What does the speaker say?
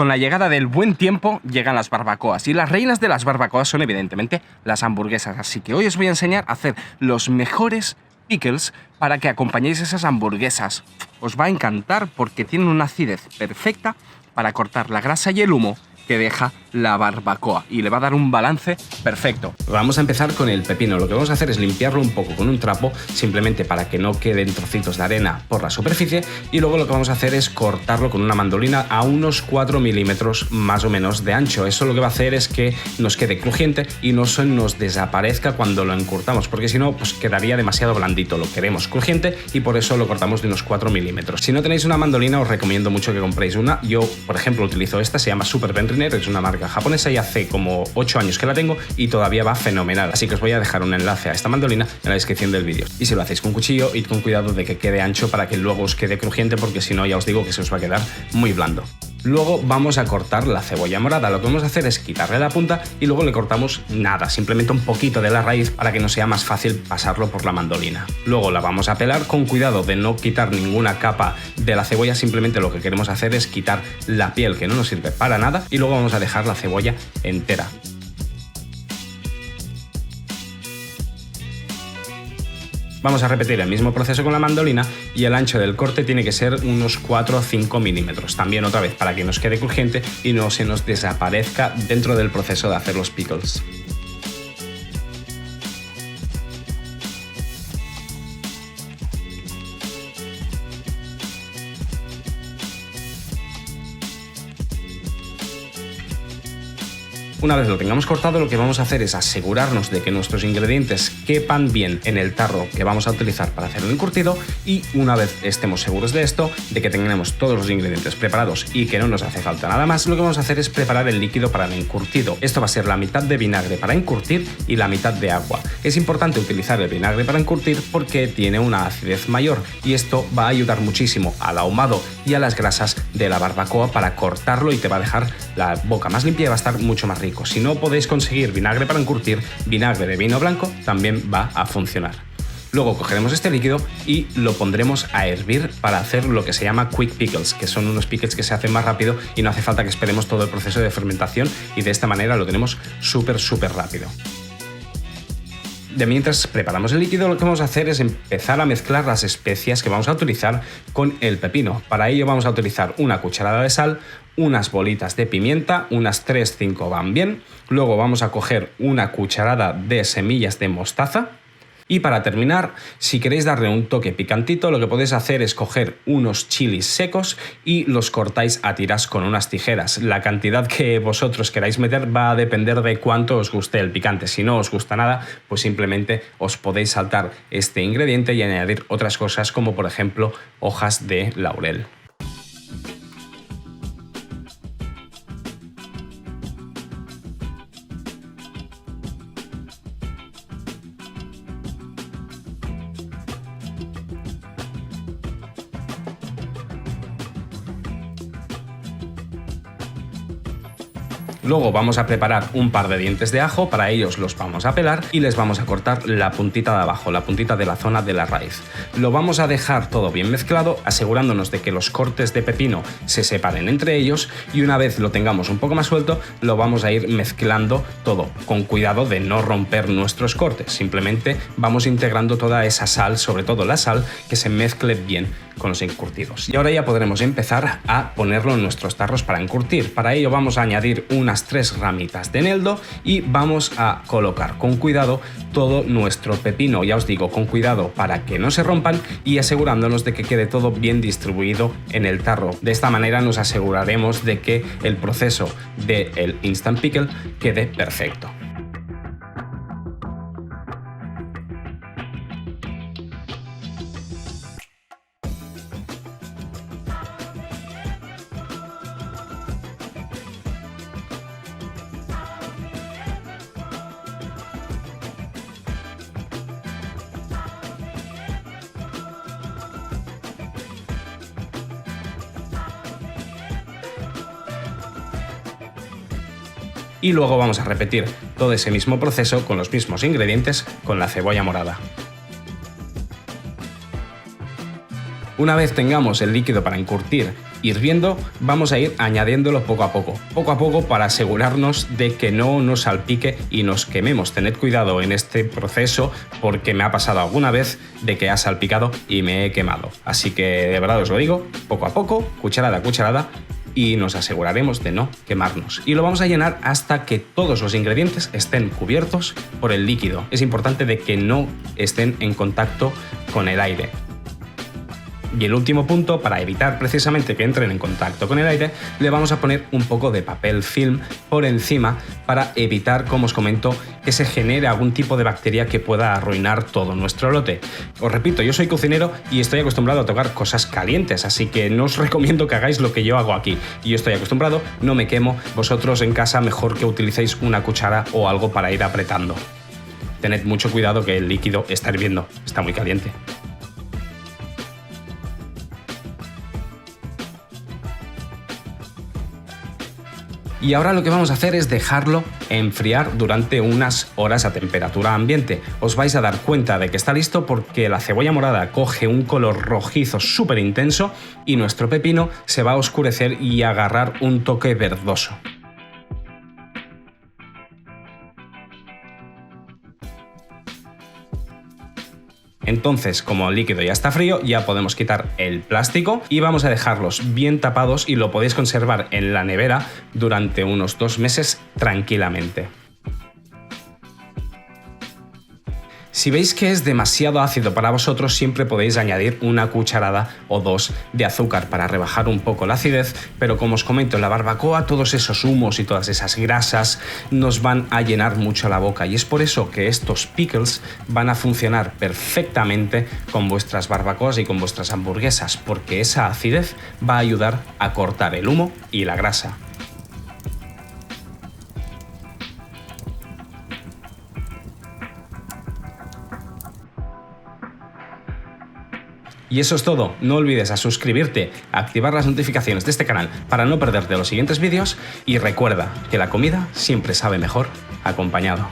con la llegada del buen tiempo llegan las barbacoas y las reinas de las barbacoas son evidentemente las hamburguesas, así que hoy os voy a enseñar a hacer los mejores pickles para que acompañéis esas hamburguesas. Os va a encantar porque tienen una acidez perfecta para cortar la grasa y el humo que deja la barbacoa y le va a dar un balance perfecto. Vamos a empezar con el pepino. Lo que vamos a hacer es limpiarlo un poco con un trapo, simplemente para que no queden trocitos de arena por la superficie, y luego lo que vamos a hacer es cortarlo con una mandolina a unos 4 milímetros más o menos de ancho. Eso lo que va a hacer es que nos quede crujiente y no se nos desaparezca cuando lo encurtamos, porque si no, pues quedaría demasiado blandito. Lo queremos crujiente y por eso lo cortamos de unos 4 milímetros. Si no tenéis una mandolina, os recomiendo mucho que compréis una. Yo, por ejemplo, utilizo esta, se llama Super Benriner, es una marca japonesa y hace como 8 años que la tengo y todavía va fenomenal, así que os voy a dejar un enlace a esta mandolina en la descripción del vídeo. Y si lo hacéis con cuchillo, id con cuidado de que quede ancho para que luego os quede crujiente, porque si no, ya os digo que se os va a quedar muy blando. Luego vamos a cortar la cebolla morada. Lo que vamos a hacer es quitarle la punta y luego le cortamos nada, simplemente un poquito de la raíz para que nos sea más fácil pasarlo por la mandolina. Luego la vamos a pelar con cuidado de no quitar ninguna capa de la cebolla, simplemente lo que queremos hacer es quitar la piel, que no nos sirve para nada, y luego vamos a dejar la cebolla entera. Vamos a repetir el mismo proceso con la mandolina y el ancho del corte tiene que ser unos 4 o 5 milímetros. También otra vez para que nos quede crujiente y no se nos desaparezca dentro del proceso de hacer los pickles. Una vez lo tengamos cortado, lo que vamos a hacer es asegurarnos de que nuestros ingredientes quepan bien en el tarro que vamos a utilizar para hacer el encurtido, y una vez estemos seguros de esto, de que tengamos todos los ingredientes preparados y que no nos hace falta nada más, lo que vamos a hacer es preparar el líquido para el encurtido. Esto va a ser la mitad de vinagre para encurtir y la mitad de agua. Es importante utilizar el vinagre para encurtir porque tiene una acidez mayor y esto va a ayudar muchísimo al ahumado y a las grasas de la barbacoa para cortarlo, y te va a dejar la boca más limpia y va a estar mucho más rico. Si no podéis conseguir vinagre para encurtir, vinagre de vino blanco también va a funcionar. Luego cogeremos este líquido y lo pondremos a hervir para hacer lo que se llama quick pickles, que son unos pickles que se hacen más rápido y no hace falta que esperemos todo el proceso de fermentación, y de esta manera lo tenemos súper rápido. De mientras preparamos el líquido, lo que vamos a hacer es empezar a mezclar las especias que vamos a utilizar con el pepino. Para ello vamos a utilizar una cucharada de sal, unas bolitas de pimienta, unas 3-5 van bien. Luego vamos a coger una cucharada de semillas de mostaza. Y para terminar, si queréis darle un toque picantito, lo que podéis hacer es coger unos chilis secos y los cortáis a tiras con unas tijeras. La cantidad que vosotros queráis meter va a depender de cuánto os guste el picante. Si no os gusta nada, pues simplemente os podéis saltar este ingrediente y añadir otras cosas, como por ejemplo hojas de laurel. Luego vamos a preparar un par de dientes de ajo. Para ellos los vamos a pelar y les vamos a cortar la puntita de abajo, la puntita de la zona de la raíz. Lo vamos a dejar todo bien mezclado, asegurándonos de que los cortes de pepino se separen entre ellos, y una vez lo tengamos un poco más suelto, lo vamos a ir mezclando todo, con cuidado de no romper nuestros cortes. Simplemente vamos integrando toda esa sal, sobre todo la sal, que se mezcle bien con los encurtidos. Y ahora ya podremos empezar a ponerlo en nuestros tarros para encurtir. Para ello vamos a añadir unas 3 ramitas de eneldo y vamos a colocar con cuidado todo nuestro pepino. Ya os digo, con cuidado para que no se rompan y asegurándonos de que quede todo bien distribuido en el tarro. De esta manera nos aseguraremos de que el proceso del Instant Pickle quede perfecto. Y luego vamos a repetir todo ese mismo proceso con los mismos ingredientes con la cebolla morada. Una vez tengamos el líquido para encurtir hirviendo, vamos a ir añadiéndolo poco a poco para asegurarnos de que no nos salpique y nos quememos. Tened cuidado en este proceso porque me ha pasado alguna vez de que ha salpicado y me he quemado. Así que de verdad os lo digo, poco a poco, cucharada a cucharada, y nos aseguraremos de no quemarnos. Y lo vamos a llenar hasta que todos los ingredientes estén cubiertos por el líquido. Es importante de que no estén en contacto con el aire. Y el último punto, para evitar precisamente que entren en contacto con el aire, le vamos a poner un poco de papel film por encima para evitar, como os comento, que se genere algún tipo de bacteria que pueda arruinar todo nuestro lote. Os repito, yo soy cocinero y estoy acostumbrado a tocar cosas calientes, así que no os recomiendo que hagáis lo que yo hago aquí. Yo estoy acostumbrado, no me quemo. Vosotros en casa mejor que utilicéis una cuchara o algo para ir apretando. Tened mucho cuidado que el líquido está hirviendo, está muy caliente. Y ahora lo que vamos a hacer es dejarlo enfriar durante unas horas a temperatura ambiente. Os vais a dar cuenta de que está listo porque la cebolla morada coge un color rojizo súper intenso y nuestro pepino se va a oscurecer y a agarrar un toque verdoso. Entonces, como el líquido ya está frío, ya podemos quitar el plástico y vamos a dejarlos bien tapados y lo podéis conservar en la nevera durante unos 2 meses tranquilamente. Si veis que es demasiado ácido para vosotros, siempre podéis añadir una cucharada o 2 de azúcar para rebajar un poco la acidez, pero como os comento, en la barbacoa todos esos humos y todas esas grasas nos van a llenar mucho la boca y es por eso que estos pickles van a funcionar perfectamente con vuestras barbacoas y con vuestras hamburguesas, porque esa acidez va a ayudar a cortar el humo y la grasa. Y eso es todo, no olvides a suscribirte, a activar las notificaciones de este canal para no perderte los siguientes vídeos y recuerda que la comida siempre sabe mejor acompañado.